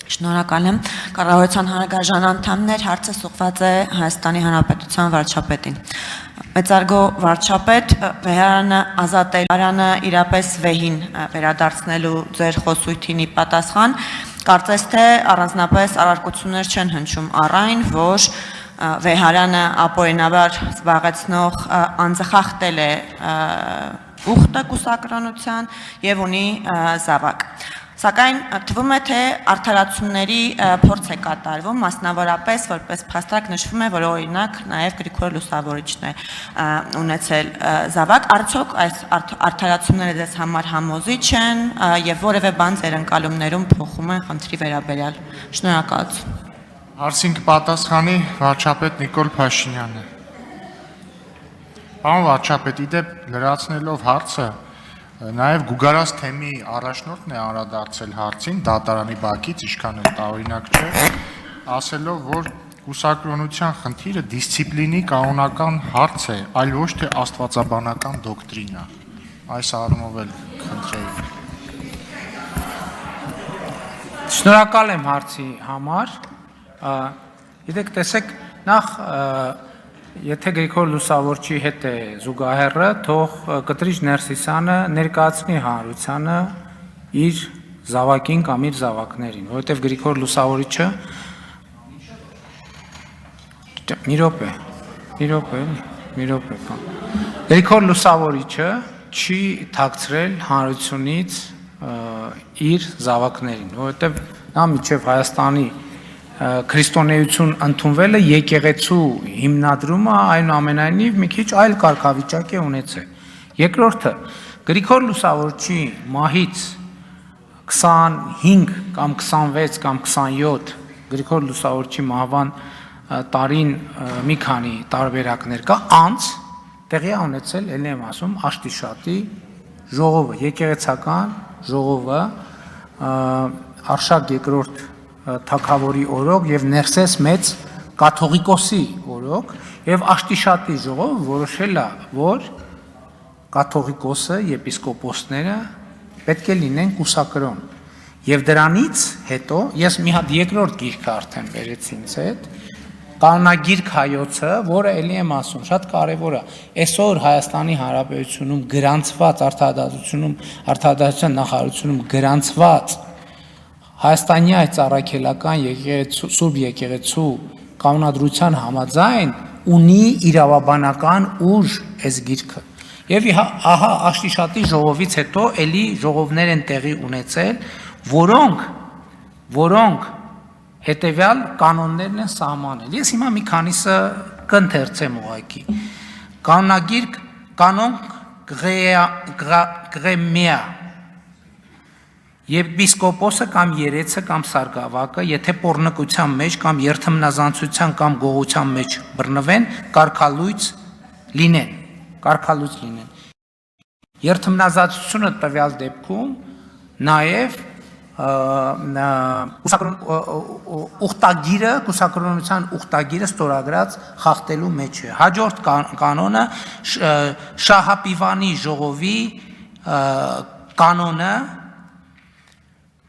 Շնորհակալ եմ կառավարության հանրագարժան անդամներ, հարցը ուղղված է Հայաստանի Հանրապետության վարչապետին։ Մեծարգո վարչապետ, Վեհարանը Ազատելյանը իրապես վեհին վերադարձնելու ձեր խոսույթին ի պատասխան, կարծես թե առանձնապես առարկություններ չեն հնչում առ այն, որ Վեհարանը ապօրինաբար զբաղեցնող անձը խախտել է ուխտը կուսակրոնության եւ ունի զավակ։ Սակայն թվում է, թե արդարացումների փորձ է կատարվում, մասնավորապես որպես փաստարկ նշվում է, որ օրինակ նաև Գրիգոր Լուսավորիչն է ունեցել զավակ, արդյոք այս արդարացումները դες համար համոզիչ են եւ որևէ բան ձեր ընկալումներում փոխում են խնդրի վերաբերյալ։ Շնորհակալություն։ Հարցին կպատասխանի վարչապետ Նիկոլ Փաշինյանը։ Պարոն վարչապետ, իդեպ լրացնելով հարցը, նաև Գուգարաս թեմի առաջնորդն է անդրադարձել հարցին դատարանի բակից, ինչքան էլ տարօրինակ չէ, ասելով, որ կուսակրոնության խնդիրը դիսցիպլինի կանոնական հարց է, այլ ոչ թե աստվածաբանական դոկտրինա։ Այս առումով էլ խնդրեի։ Շնորհակալ եմ հարցի համար։ Գիտեք, տեսեք, նախ եթե Գրիգոր Լուսավորչի հետ է զուգահեռը, թող Կտրիչ Ներսիսյանը ներկայացնի հանրությանը իր զավակին կամ իր զավակներին, որովհետև Գրիգոր Լուսավորիչը Գրիգոր Լուսավորիչը չի թաքցրել հանրությունից իր զավակներին, որովհետև նա մինչև Հայաստանի քրիստոնեություն ընդունվելը եկեղեցու հիմնադրումը այնուամենայնիվ մի քիչ այլ կարգավիճակ է ունեցել։ Երկրորդը, Գրիգոր Լուսավորչի մահից 25 կամ 26 կամ 27 Գրիգոր Լուսավորչի մահվան տարին մի քանի տարբերակներ կա, անց տեղի է ունեցել, ելի եմ ասում, Աշտիշատի ժողովը, եկեղեցական ժողովը, Արշակ II թագավորի օրոք եւ Ներսես մեծ կաթողիկոսի օրոք եւ Աշտիշատի ժողովը որոշել է, որ կաթողիկոսը, եպիսկոպոսները պետք է լինեն կուսակրոն։ Եվ դրանից հետո ես մի հատ երկրորդ գիրքը արդեն բերեցի ինձ հետ, Կանոնագիրք հայոցը, որը ելի եմ ասում, շատ կարևոր է։ Այսօր Հայաստանի Հանրապետությունում գրանցված արտադրության նախարարությունում գրանցված Հայաստանի այս առաքելական Սուրբ եկեղեցու կանոնադրության համաձայն ունի իրավաբանական ուժ այս գիրքը։ Եվ ահա Աշտիշատի ժողովից հետո էլի ժողովներ են տեղի ունեցել, որոնք հետևյալ կանոններն են սահմանել։ Ես հիմա մի քանիսը կընթերցեմ ուղղակի։ Կանոնագիրք կանոն Գրեմիա Եպիսկոպոսը կամ երեցը կամ սարգսակը, եթե պոռնկության մեջ կամ երթմնազանցության կամ գողության մեջ բռնվեն, կարգալույծ լինեն։ Երթմնազանցությունը տվյալ դեպքում նաև կուսակրոնության ուխտագիրը ստորագրած խախտելու մեջ է։ Հաջորդ կանոնը Շահապիվանի ժողովի կանոնը,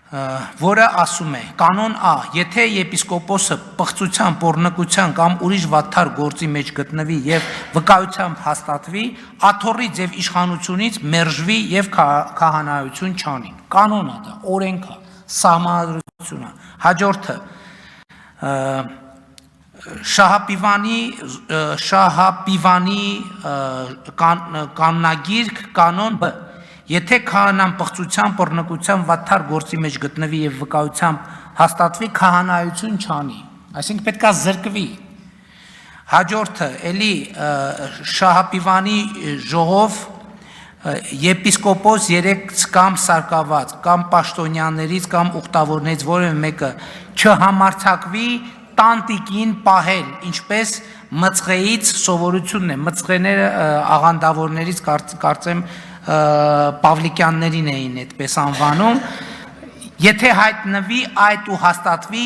որը ասում է, կանոն Ա, եթե եպիսկոպոսը պղծության, պոռնկության կամ ուրիշ վատթար գործի մեջ գտնվի եւ վկայությամբ հաստատվի, աթոռից եւ իշխանությունից մերժվի եւ քահանայություն չանի։ Կանոնն է դա, օրենք է, սահմանադրություն է։ Հաջորդը Շահապիվանի կանոնագիրք կանոն Բ, եթե քահանան պղծության, պոռնկության, վատթար գործի մեջ գտնվի եւ վկայությամբ հաստատվի, քահանայություն չանի, այսինքն պետք է զրկվի։ Հաջորդը էլի Շահապիվանի ժողով եպիսկոպոս 3 կամ սարկաված կամ պաշտոնյաներից կամ ուխտավորներից որևէ մեկը չհամարձակվի տանտիկին պահել, ինչպես մծղեից սովորությունն է, մծղեները աղանդավորներից կարծեմ Պավլիկյաններին էին այդպես անվանում, եթե հայտնվի այդ ու հաստատվի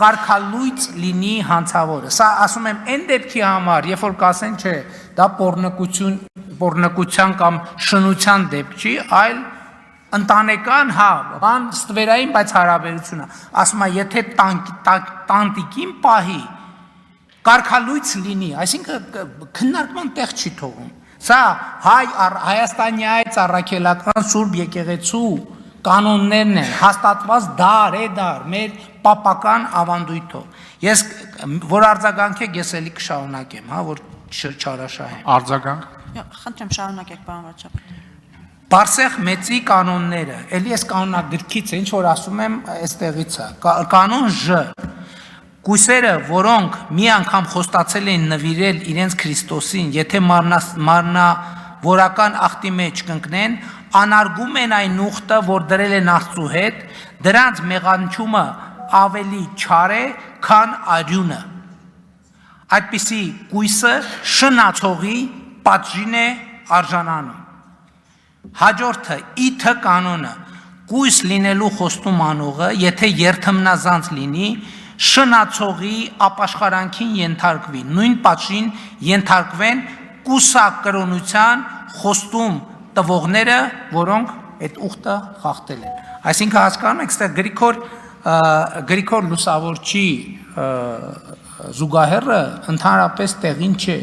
կարգալույծ լինի հանցավորը։ Սա ասում եմ այն դեպքի համար, երբ որ կասեն չէ, դա պոռնկության կամ շնության դեպք չի, այլ ընտանեկան, հա, բան ստվերային, բայց հարաբերությունը, ասում է, եթե տանտիկին պահի, կարգալույց լինի, այսինքն քննարկման տեղ չի թողում։ Սա Հայաստանի այս առաքելական Սուրբ եկեղեցու կանոններն են, հաստատված դար, մեր պապական ավանդույթով։ Ես որ արձագանքեք, ես էլի կշարունակեմ, հա, որ չարաշահեմ։ Արձագանք։ Խնդրեմ շարունակեք, պարոն վարչապետ։ Պարսեղ մեծի կանոնները, էլի ես կանոնագրքից է, ինչ որ ասում եմ, այստեղից է, կանոն Ժ, կույսերը, որոնք մի անգամ խոստացել են նվիրել իրենց Քրիստոսին, եթե մարմնավորական ախտի մեջ կընկնեն, անարգում են այն ուխտը, որ դրել են Աստծու հետ, դրանց մեղանչումը ավելի չար է, քան արյունը։ Այդպիսի կույսը շնացողի պատժին է արժանանում։ Հաջորդը իթ կանոնը կույս լինելու խոստում անողը, եթե երթմնազանց լինի, շնացողի ապաշխարանքին ենթարկվի, նույն պատժին ենթարկվեն կուսակրոնության խոստում տվողները, որոնք այդ ուխտը խախտել են։ Այսինքն հասկանում եք, այստեղ Գրիգոր Լուսավորչի զուգահեռը ընդհանրապես տեղին չէ։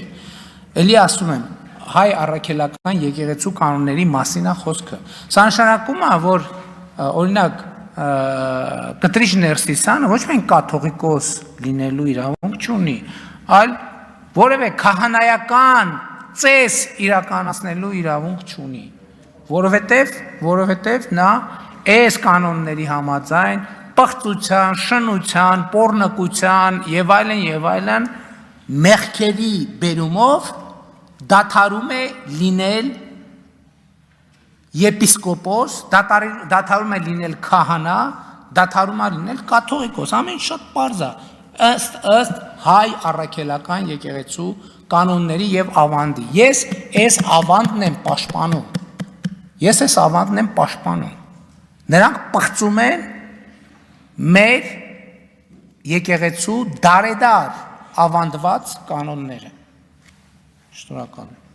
Էլի ասում եմ, հայ առաքելական եկեղեցու կանոնների մասին է խոսքը։ Սա նշանակում է, որ օրինակ կտրիչ Ներսիսյանը ոչ միայն կաթողիկոս լինելու իրավունք չունի, այլ որևէ քահանայական ծես իրականացնելու իրավունք չունի, որովհետև նա այս կանոնների համաձայն պղծության, շնության, պոռնկության եւ այլն մեղքերի բերումով դադարում է լինել եպիսկոպոս, դադարում է լինել քահանա, դադարում է լինել կաթողիկոս, ամեն շատ պարզ է, ըստ հայ առաքելական եկեղեցու կանոնների եւ ավանդի։ Ես այս ավանդն եմ պաշտպանում։ Նրանք պղծում են մեր եկեղեցու դարեդար ավանդված կանոնները։ Շնորհակալ եմ։